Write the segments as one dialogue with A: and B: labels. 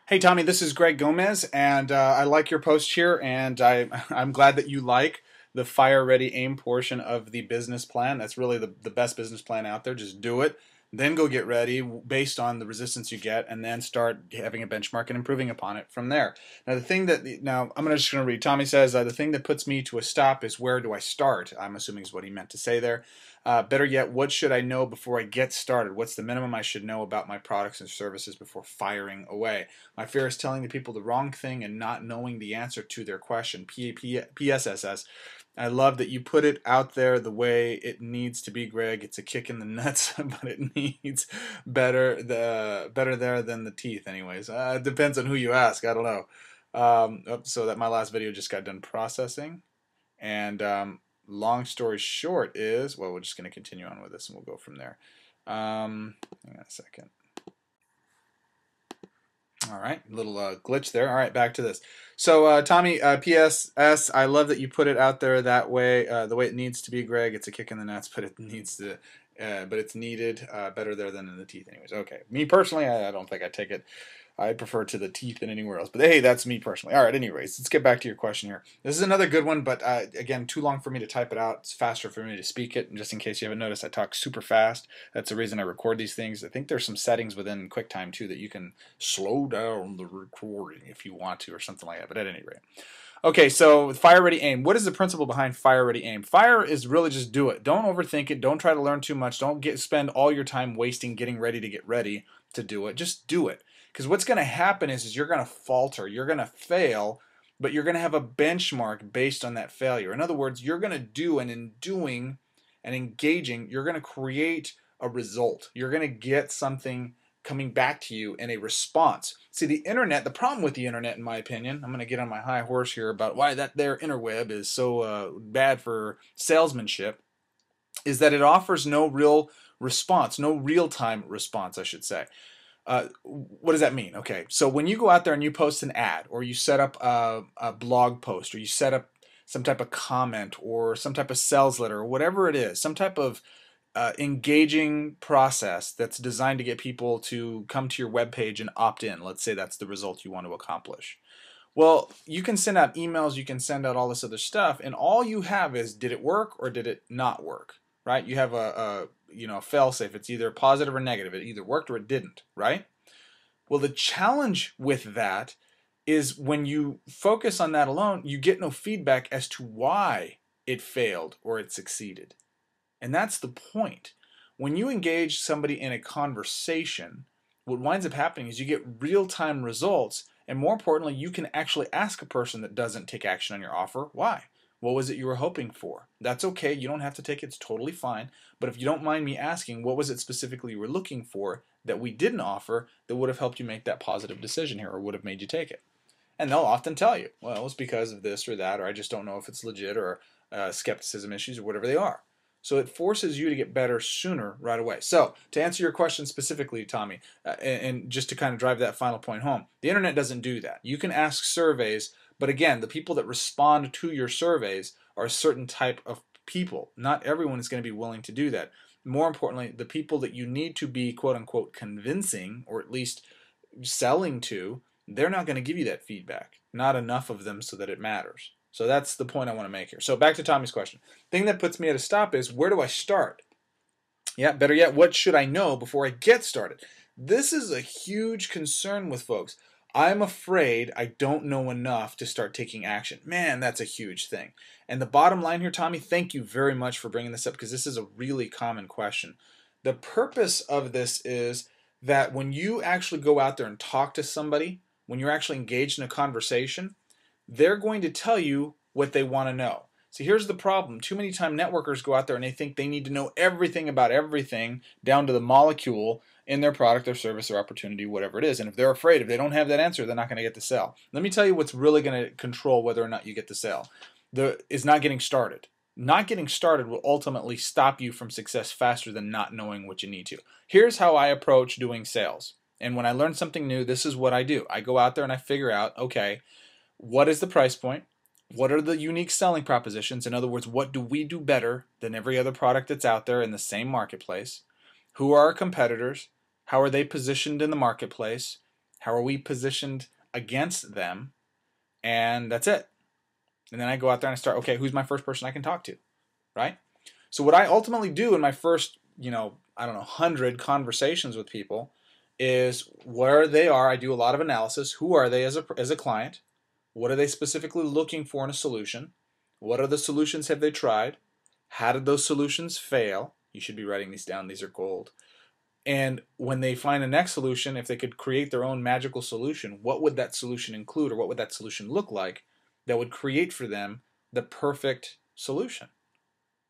A: Hey Tommy, this is Greg Gomez, and I like your post here, and I'm glad that you like the fire ready aim portion of the business plan. That's really the best business plan out there. Just do it, then go get ready based on the resistance you get, and then start having a benchmark and improving upon it from there. Now I'm just going to read. Tommy says the thing that puts me to a stop is where do I start? I'm assuming is what he meant to say there. Better yet, what should I know before I get started? What's the minimum I should know about my products and services before firing away? My fear is telling the people the wrong thing and not knowing the answer to their question. P.S.S. I love that you put it out there the way it needs to be, Greg. It's a kick in the nuts, but it needs better there than the teeth, anyways. It depends on who you ask. I don't know. So that my last video just got done processing, and long story short is, well, we're just going to continue on with this, and we'll go from there. Hang on a second. All right, little glitch there. All right, back to this. So, Tommy, P.S.S. I love that you put it out there that way, the way it needs to be, Greg. It's a kick in the nuts, but it needs to, but it's needed. Better there than in the teeth, anyways. Okay, me personally, I don't think I take it. I prefer to the teeth than anywhere else. But hey, that's me personally. All right, anyways, let's get back to your question here. This is another good one, but again, too long for me to type it out. It's faster for me to speak it. And just in case you haven't noticed, I talk super fast. That's the reason I record these things. I think there's some settings within QuickTime, too, that you can slow down the recording if you want to or something like that. But at any rate. Okay, so fire ready aim. What is the principle behind fire ready aim? Fire is really just do it. Don't overthink it. Don't try to learn too much. Don't spend all your time wasting getting ready to get ready to do it. Just do it. Because what's going to happen is you're going to falter. You're going to fail, but you're going to have a benchmark based on that failure. In other words, you're going to do, and in doing and engaging, you're going to create a result. You're going to get something coming back to you in a response. See, the internet, the problem with the internet, in my opinion, I'm going to get on my high horse here about why that there interweb is so bad for salesmanship, is that it offers no real response, no real-time response, I should say. What does that mean? Okay, so when you go out there and you post an ad, or you set up a blog post, or you set up some type of comment, or some type of sales letter, or whatever it is, some type of engaging process that's designed to get people to come to your webpage and opt in. Let's say that's the result you want to accomplish. Well, you can send out emails, you can send out all this other stuff, and all you have is, did it work or did it not work? Right? You have a fail-safe. It's either positive or negative. It either worked or it didn't, right? Well, the challenge with that is when you focus on that alone, you get no feedback as to why it failed or it succeeded. And that's the point. When you engage somebody in a conversation, what winds up happening is you get real-time results, and more importantly, you can actually ask a person that doesn't take action on your offer, why? What was it you were hoping for? That's okay. You don't have to take it. It's totally fine. But if you don't mind me asking, what was it specifically you were looking for that we didn't offer that would have helped you make that positive decision here, or would have made you take it? And they'll often tell you, well, it's because of this or that, or I just don't know if it's legit, or skepticism issues, or whatever they are. So it forces you to get better sooner right away. So to answer your question specifically, Tommy, and just to kind of drive that final point home, the internet doesn't do that. You can ask surveys, but again, the people that respond to your surveys are a certain type of people. Not everyone is going to be willing to do that. More importantly, the people that you need to be quote unquote convincing, or at least selling to, they're not going to give you that feedback. Not enough of them so that it matters. So that's the point I want to make here. So back to Tommy's question. The thing that puts me at a stop is, where do I start? Yeah, better yet, what should I know before I get started? This is a huge concern with folks. I'm afraid I don't know enough to start taking action. Man, that's a huge thing. And the bottom line here, Tommy, thank you very much for bringing this up, because this is a really common question. The purpose of this is that when you actually go out there and talk to somebody, when you're actually engaged in a conversation, they're going to tell you what they want to know. See, here's the problem. Too many times networkers go out there and they think they need to know everything about everything down to the molecule in their product or service or opportunity, whatever it is. And if they're afraid, if they don't have that answer, they're not going to get the sale. Let me tell you what's really going to control whether or not you get the sale. Is not getting started. Not getting started will ultimately stop you from success faster than not knowing what you need to. Here's how I approach doing sales. And when I learn something new, this is what I do. I go out there and I figure out, okay, what is the price point? What are the unique selling propositions? In other words, what do we do better than every other product that's out there in the same marketplace? Who are our competitors? How are they positioned in the marketplace? How are we positioned against them? And that's it. And then I go out there and I start, okay, who's my first person I can talk to, right? So what I ultimately do in my first, I don't know, 100 conversations with people is where they are. I do a lot of analysis. Who are they as a client? What are they specifically looking for in a solution? What are the solutions have they tried? How did those solutions fail? You should be writing these down. These are gold. And when they find a next solution, if they could create their own magical solution, what would that solution include, or what would that solution look like that would create for them the perfect solution?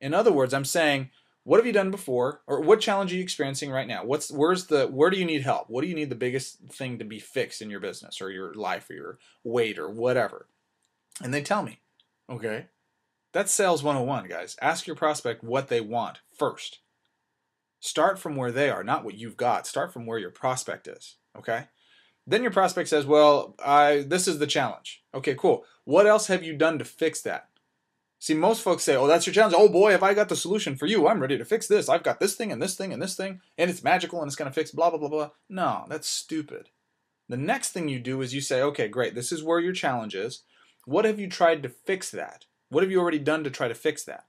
A: In other words, I'm saying, what have you done before, or what challenge are you experiencing right now? Where do you need help? What do you need the biggest thing to be fixed in your business or your life or your weight or whatever? And they tell me. Okay. That's sales 101, guys. Ask your prospect what they want first. Start from where they are, not what you've got. Start from where your prospect is, okay? Then your prospect says, well, this is the challenge. Okay, cool. What else have you done to fix that? See, most folks say, oh, that's your challenge. Oh boy, have I got the solution for you. I'm ready to fix this. I've got this thing and this thing and this thing, and it's magical and it's going to fix blah, blah, blah, blah. No, that's stupid. The next thing you do is you say, okay, great. This is where your challenge is. What have you tried to fix that? What have you already done to try to fix that?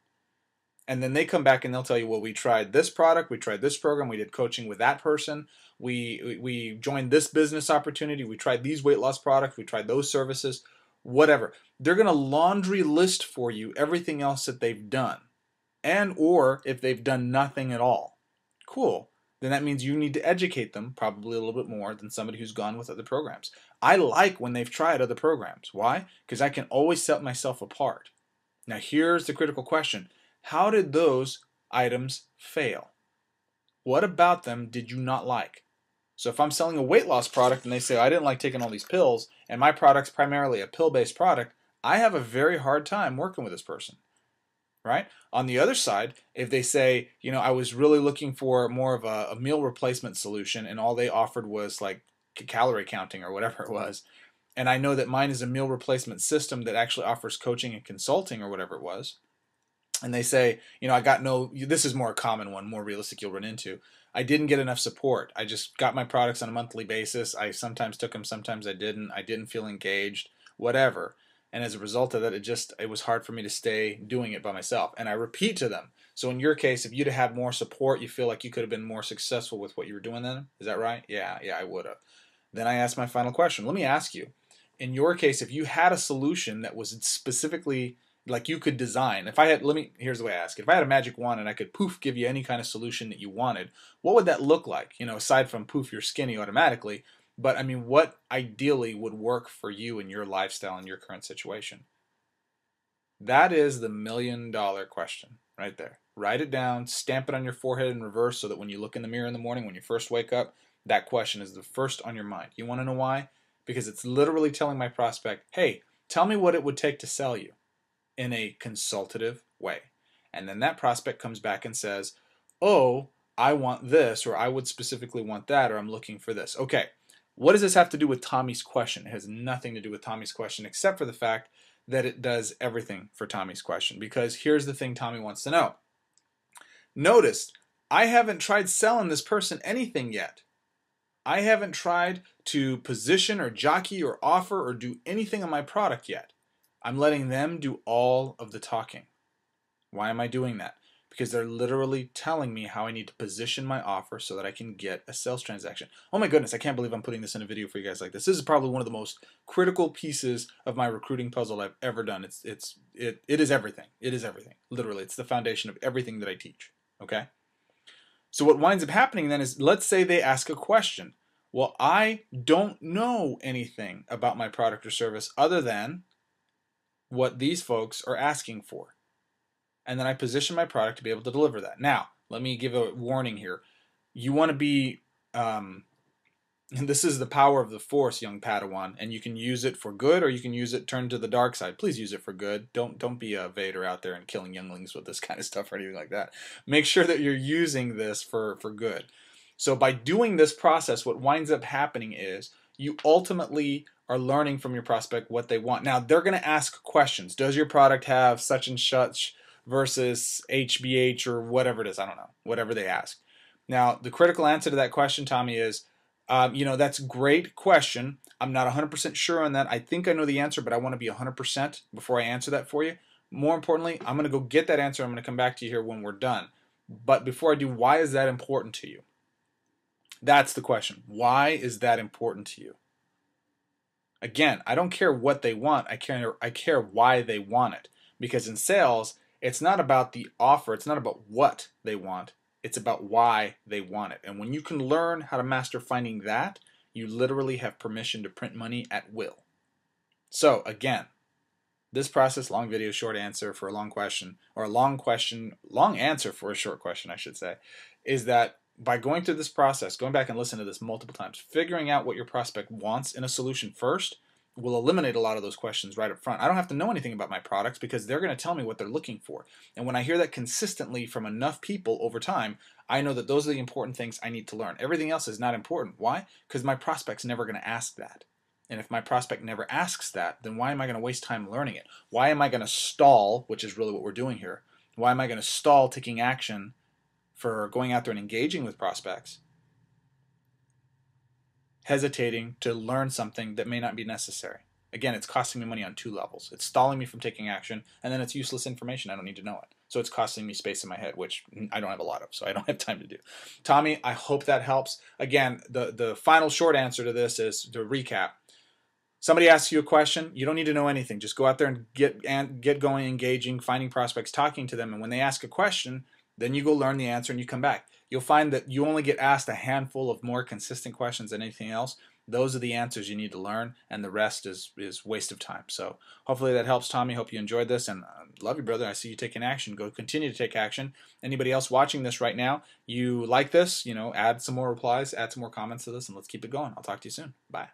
A: And then they come back and they'll tell you, well, we tried this product, we tried this program, we did coaching with that person, we joined this business opportunity, we tried these weight loss products, we tried those services, whatever. They're going to laundry list for you everything else that they've done, and or if they've done nothing at all. Cool. Then that means you need to educate them probably a little bit more than somebody who's gone with other programs. I like when they've tried other programs. Why? Because I can always set myself apart. Now here's the critical question. How did those items fail? What about them did you not like? So if I'm selling a weight loss product and they say, I didn't like taking all these pills, and my product's primarily a pill-based product, I have a very hard time working with this person, right? On the other side, if they say, I was really looking for more of a meal replacement solution and all they offered was like calorie counting or whatever it was, and I know that mine is a meal replacement system that actually offers coaching and consulting or whatever it was, and they say, I got this is more a common one, more realistic you'll run into. I didn't get enough support. I just got my products on a monthly basis. I sometimes took them, sometimes I didn't. I didn't feel engaged, whatever. And as a result of that, it was hard for me to stay doing it by myself. And I repeat to them. So in your case, if you'd have had more support, you feel like you could have been more successful with what you were doing then? Is that right? Yeah, I would have. Then I ask my final question. Let me ask you, in your case, if you had a solution that was specifically like you could design, here's the way I ask it. If I had a magic wand and I could poof give you any kind of solution that you wanted, what would that look like? Aside from poof you're skinny automatically, but I mean, what ideally would work for you in your lifestyle and your current situation? That is the $1 million question right there. Write it down, stamp it on your forehead in reverse so that when you look in the mirror in the morning, when you first wake up, that question is the first on your mind. You want to know why? Because it's literally telling my prospect, hey, tell me what it would take to sell you in a consultative way. And then that prospect comes back and says, oh, I want this, or I would specifically want that, or I'm looking for this. Okay, what does this have to do with Tommy's question? It has nothing to do with Tommy's question except for the fact that it does everything for Tommy's question, because here's the thing Tommy wants to know. Notice, I haven't tried selling this person anything yet. I haven't tried to position or jockey or offer or do anything on my product yet. I'm letting them do all of the talking. Why am I doing that? Because they're literally telling me how I need to position my offer so that I can get a sales transaction. Oh my goodness, I can't believe I'm putting this in a video for you guys like this. This is probably one of the most critical pieces of my recruiting puzzle I've ever done. It is everything. It is everything. Literally, it's the foundation of everything that I teach. Okay? So what winds up happening then is, let's say they ask a question. Well, I don't know anything about my product or service other than what these folks are asking for. And then I position my product to be able to deliver that. Now, let me give a warning here. You want to be, and this is the power of the Force, young Padawan, and you can use it for good or you can use it turned to the dark side. Please use it for good. Don't be a Vader out there and killing younglings with this kind of stuff or anything like that. Make sure that you're using this for good. So by doing this process, what winds up happening is you ultimately are learning from your prospect what they want. Now, they're going to ask questions. Does your product have such and such versus HBH or whatever it is? I don't know. Whatever they ask. Now, the critical answer to that question, Tommy, is That's a great question. I'm not 100% sure on that. I think I know the answer, but I want to be 100% before I answer that for you. More importantly, I'm going to go get that answer. I'm going to come back to you here when we're done. But before I do, why is that important to you? That's the question. Why is that important to you? Again, I don't care what they want. I care why they want it. Because in sales, it's not about the offer. It's not about what they want. It's about why they want it. And when you can learn how to master finding that, you literally have permission to print money at will. So again, this process, long video, short answer for a long question, or a long question, long answer for a short question, I should say, is that by going through this process, going back and listening to this multiple times, figuring out what your prospect wants in a solution first will eliminate a lot of those questions right up front. I don't have to know anything about my products because they're going to tell me what they're looking for. And when I hear that consistently from enough people over time, I know that those are the important things I need to learn. Everything else is not important. Why? Because my prospect's never going to ask that. And if my prospect never asks that, then why am I going to waste time learning it? Why am I going to stall, which is really what we're doing here? Why am I going to stall taking action for going out there and engaging with prospects, hesitating to learn something that may not be necessary? Again, it's costing me money on two levels. It's stalling me from taking action, and then it's useless information. I don't need to know it. So it's costing me space in my head, which I don't have a lot of, so I don't have time to do. Tommy, I hope that helps. Again, the final short answer to this is to recap. Somebody asks you a question, you don't need to know anything. Just go out there and get going, engaging, finding prospects, talking to them. And when they ask a question, then you go learn the answer and you come back. You'll find that you only get asked a handful of more consistent questions than anything else. Those are the answers you need to learn, and the rest is waste of time. So hopefully that helps, Tommy. Hope you enjoyed this, and love you, brother. I see you taking action. Go continue to take action. Anybody else watching this right now, you like this, add some more replies, add some more comments to this, and let's keep it going. I'll talk to you soon. Bye.